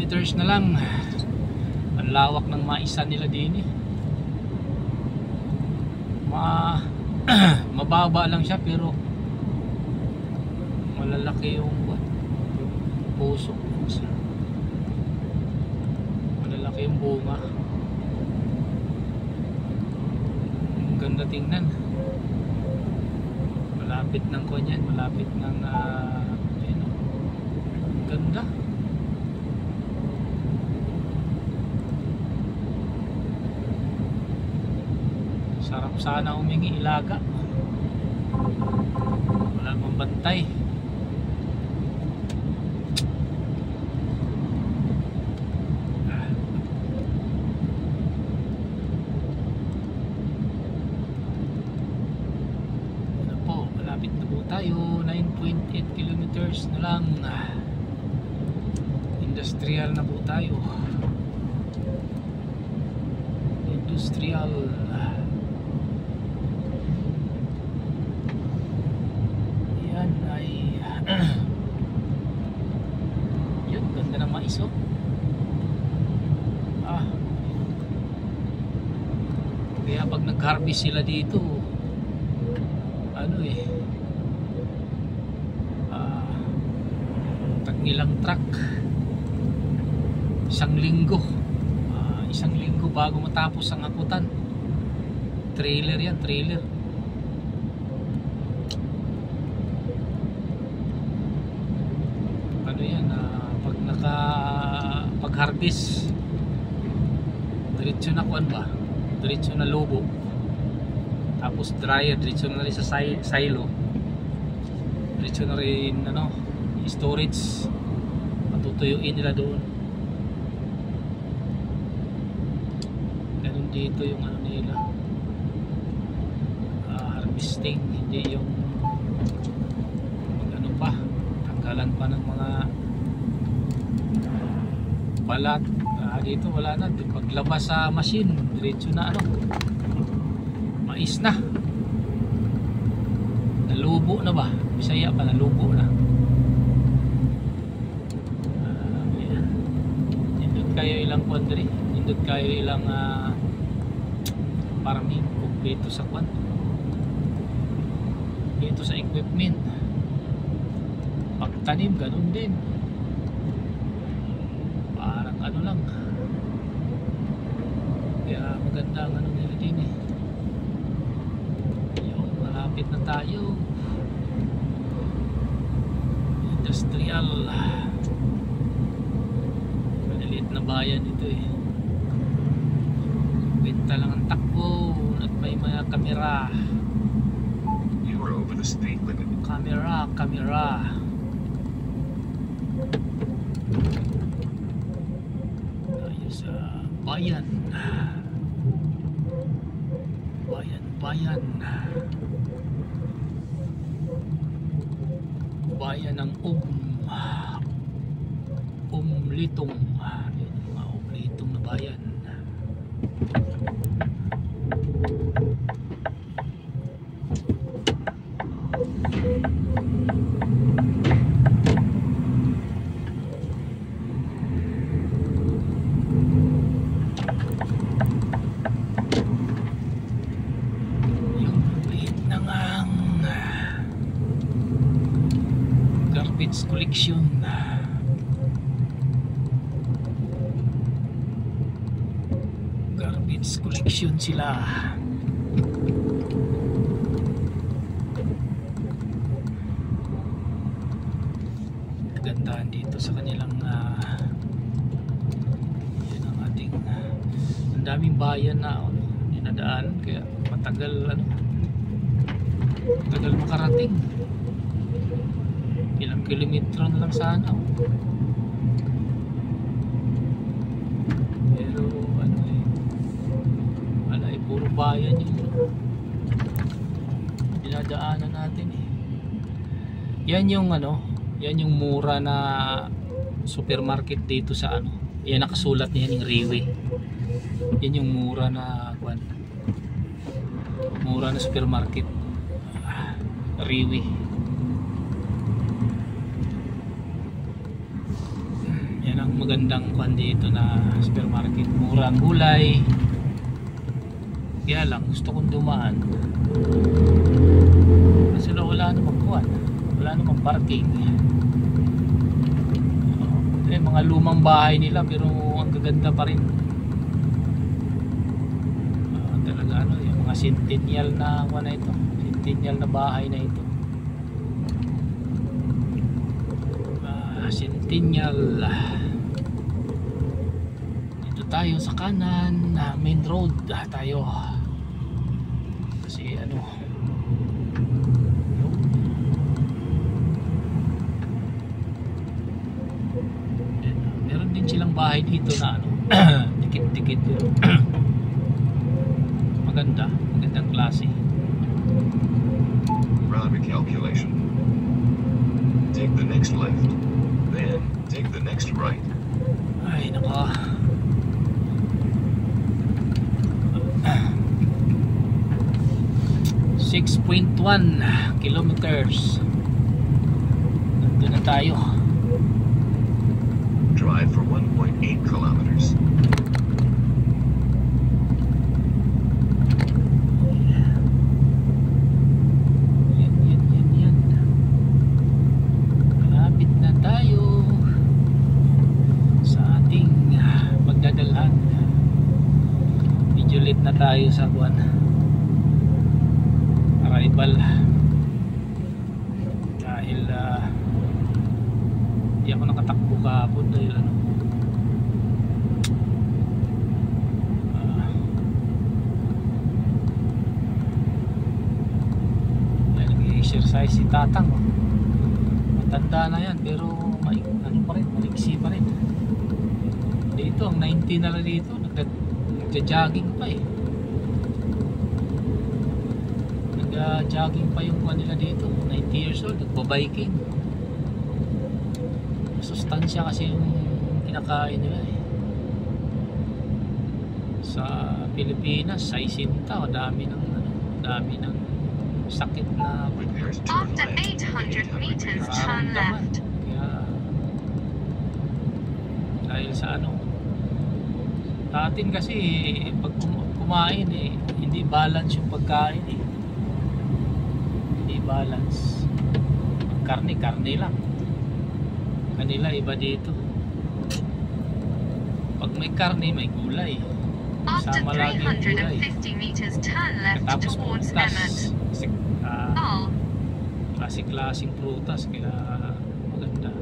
kilometers na lang. Ang lawak ng maisa nila din eh. Mababa lang siya pero malalaki yung puso. Malalaki yung bunga. Ang ganda tingnan. Malapit ng kanyan, malapit ng ayun, ganda. Sarap sana humingi ilaga. Wala pang bantay. Malapit na po tayo. 9.8 kilometers na lang. Industrial na po tayo. Industrial. Yan ay yun, ganda ng mais oh. Kaya pag nag-harvest sila dito, ano eh, ilang truck, isang linggo bago matapos ang akutan. Trailer yan, trailer. Ano yan, pag harvest diretso na kuan ba, diretso na lobo, tapos dryer, diretso na rin sa silo, diretso na rin ano, storage, patutuyuin nila doon. Ganun dito yung ano nila, harvesting, hindi yung ano pa, tanggalan pa ng mga balat. Dito wala na, paglabas sa machine diretso na ano, mais na, nalubo na ba, Bisaya pa, nalubo na. Kayo ilang quadri, indot kayo ilang farming kompleto sa kwan, dito sa equipment. Pagtanim ganun din, parang ano lang, kaya maganda ang ano nila din eh. Yung malapit na tayo, industrial. Na bayan ito eh. Benta lang ang takbo at may mga kamera. You are over the speed limit. Kamera. Tayo sa bayan. Bayan ng Litong. Yun yung mga Litong na bayan. Yung liit na ngang garbage collection. Collection sila. Gandaan dito sa kanilang yun ang ating ang daming bayan na dinadaan, kaya matagal makarating. Ilang kilometro na lang sana. Puro bayan yung dinadaanan natin eh. Yan yung mura na supermarket dito sa ano. Yan nakasulat niyan yung Riwe. Yan yung mura na supermarket. Riwe. Yan Yan ang magandang kwan dito na supermarket. Murang gulay. Kaya lang gusto kong dumaan kasi wala namang kwan, wala namang parking. Mga lumang bahay nila pero ang gaganda pa rin. Talaga ano, yung mga centennial na kwan na ito, centennial na bahay na ito. Centennial. Dito tayo sa kanan, main road tayo. Kasi ano, meron din silang bahay dito na ano, dikit-dikit. Magandang klase. Route calculation. Take the next left. Then, take the next right. Ay, naka. .1 kilometers. Nandun na tayo. Drive for 1.8 kilometers. Yan. Malapit na tayo sa ating magdadalhan. Medyo late na tayo sa buwan. Arrival dahil di ako nakatakbo kahapon dahil ano, nag-exercise si Tatang. Matanda na yan pero may ano pa rin, maliksi pa rin. Dito ang 90 na lang dito, nagja-jogging pa eh. Jogging pa yung kanila dito, 90 years old, nagbabiking. Sustansya kasi yung kinakain nila eh. Sa Pilipinas, sa Isinta, dami ng sakit na after 800 meters turn left. Kaya dahil sa ano, sa atin kasi pag kumain eh, hindi balance yung pagkain eh. Balance. Karne lang. Kanila iba dito. Pag may karne, may gulay. After Sama lagi yung gulay. 350 meters turn left Tapos towards prutas. Emmet. Klasik-klasing prutas kaya maganda.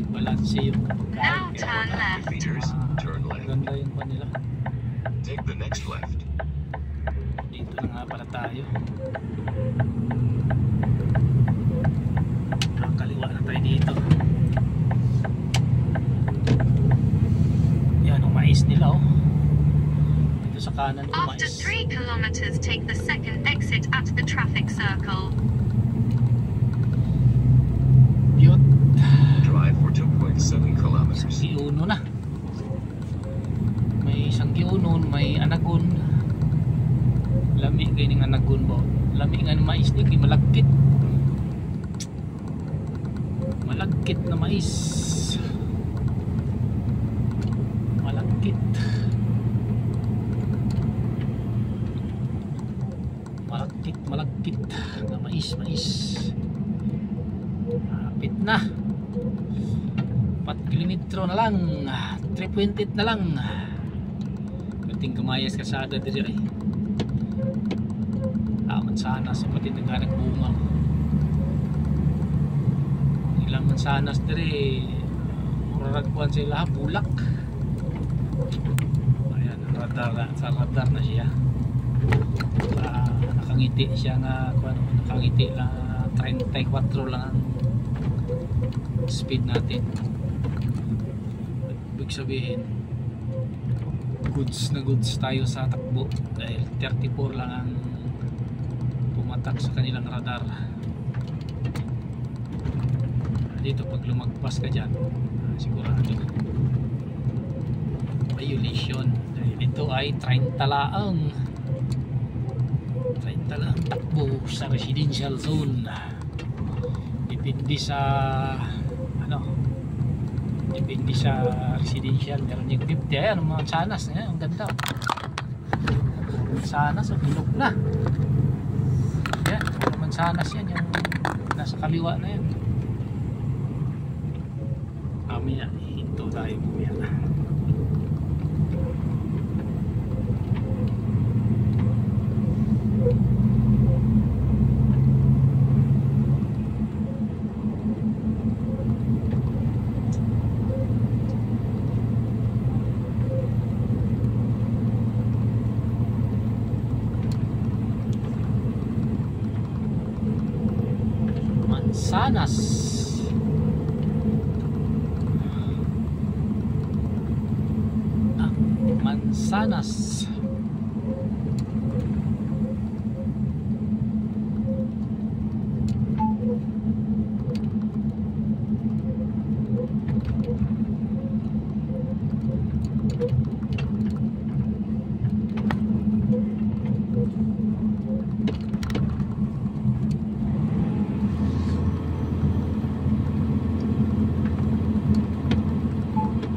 Balanse yung Now pagkain. turn left. Meters, turn left. Maganda yung kanila. Take the next left. Dito na nga pala tayo. Kaliwa na tayo dito. Yan ang mais nila oh. Dito sa kanan yung After mais. 3 kilometers, take the second exit at the traffic circle. Yun. Drive for 2.7 kilometers. Giuno na. May isang giunon, may anagon. Lami kayo ng anagon ba? Lami nga ng mais ni kay malagkit. Malagkit na mais. Malagkit. Malagkit na mais. Hapit na. 4 kilometro na lang. 3.8 na lang. Kunting kamayas kasada dito eh. Mansanas pati naghanap bunga. Ilang mansanas dire muraragpuan sila bulak. Ayan, sa radar na siya. Nakangiti siya nga nakangiti lang 34 lang ang speed natin. Ibig sabihin goods tayo sa takbo dahil 34 lang ang pumatak sa kanilang radar. Dito pag lumagpas ka dyan, sigurado violation dahil ito ay 30 laang takbo sa residential zone. depende sa ano, depende sa residential. Meron yung 50. Ayan, ang mga sanas. Ayan, ang ganda. Sanas, bilog na. Ayan, naman sanas yan. Yung nasa kaliwa na yan. Mamaya, hinto tayo mamaya. Mansanas. Mansanas.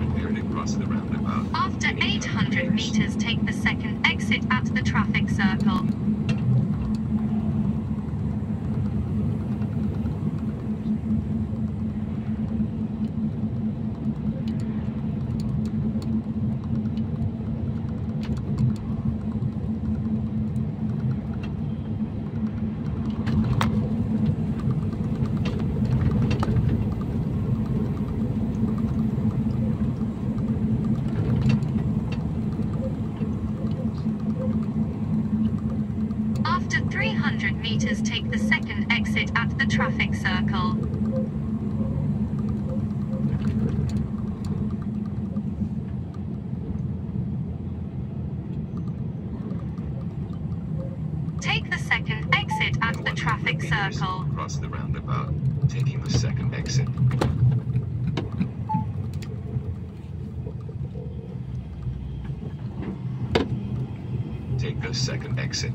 Prepare to cross the roundabout. After 800 meters, take the second exit at the traffic circle. After 300 meters, take the second exit at the traffic circle. Take the second exit at the 100 traffic meters, circle. Cross the roundabout, taking the second exit. Take the second exit.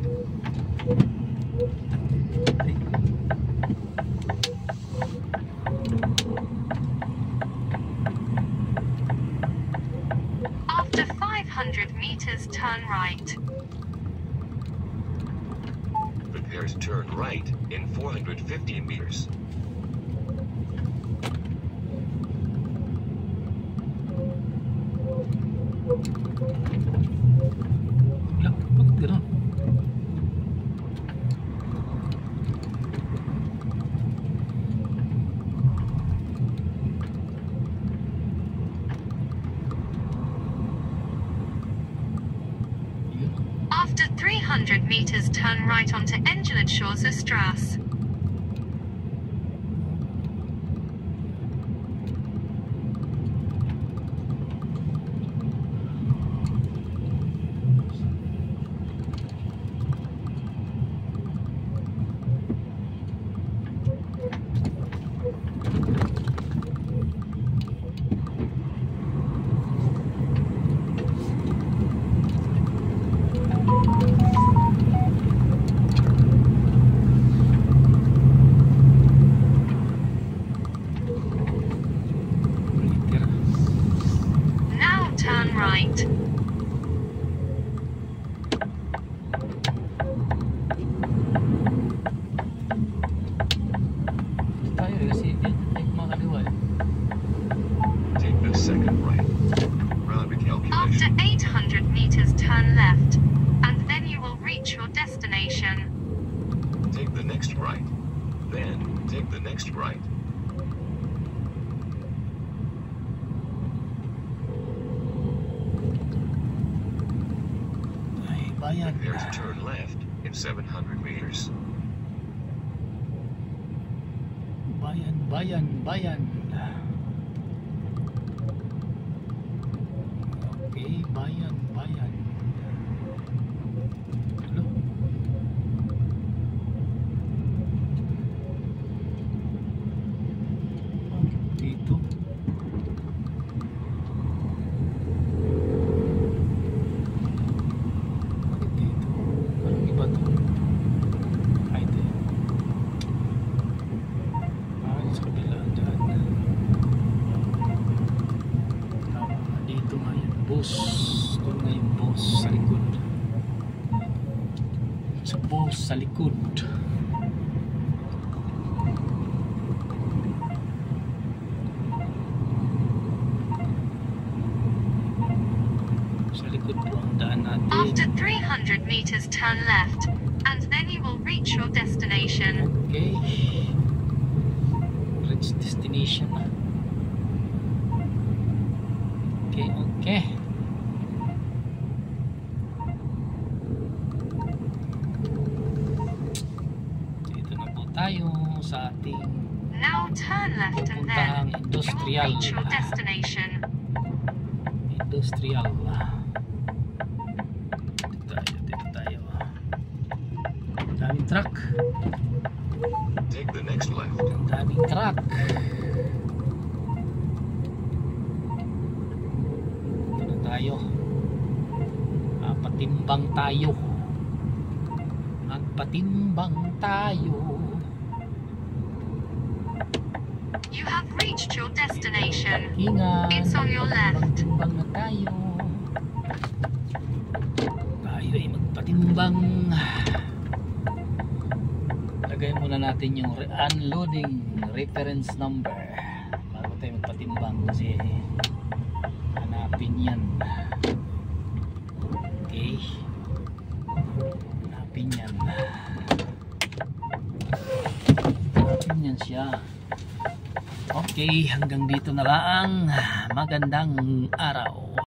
After 500 meters, turn right. Prepare to turn right in 450 meters. Lang, bakit gano'n? Yun. After 300 meters, turn right onto Engelidshauser Strasse. Liter. Now turn right. Tayo kasi ay kumakaliwa eh. Take the second right. Rounded After calculation. 800 meters, turn left. And then you will reach your destination. Take the next right. Then take the next right. Ay, bayan. Prepare to turn left in 700 meters. Bayan, bayan, bayan. Okay, bayan, bayan. Ano? Dito. Bakit dito? Parang iba to. Ay, ito yun. bus. Doon nga yung bus sa likod. Sa bus sa likod. Sa likod po ang daan natin. After 300 meters, turn left, and then you will reach your destination. Okay. Reach destination na. Okay, okay. Dito na po tayo sa ating Now turn left and pupuntahang then you will industrial. reach your destination. Industrial. Dito tayo. Daming truck. Take the next left. Daming truck. Dito na tayo. Patimbang tayo. Magpatimbang tayo. You have reached your destination. Ingat. It's on your left. Magpatimbang na tayo. Tayo ay magpatimbang. Lagay muna natin yung unloading reference number bago tayo magpatimbang kasi hanapin yan. Okay, hanapin yan siya. Okay, hanggang dito na lang. Magandang araw.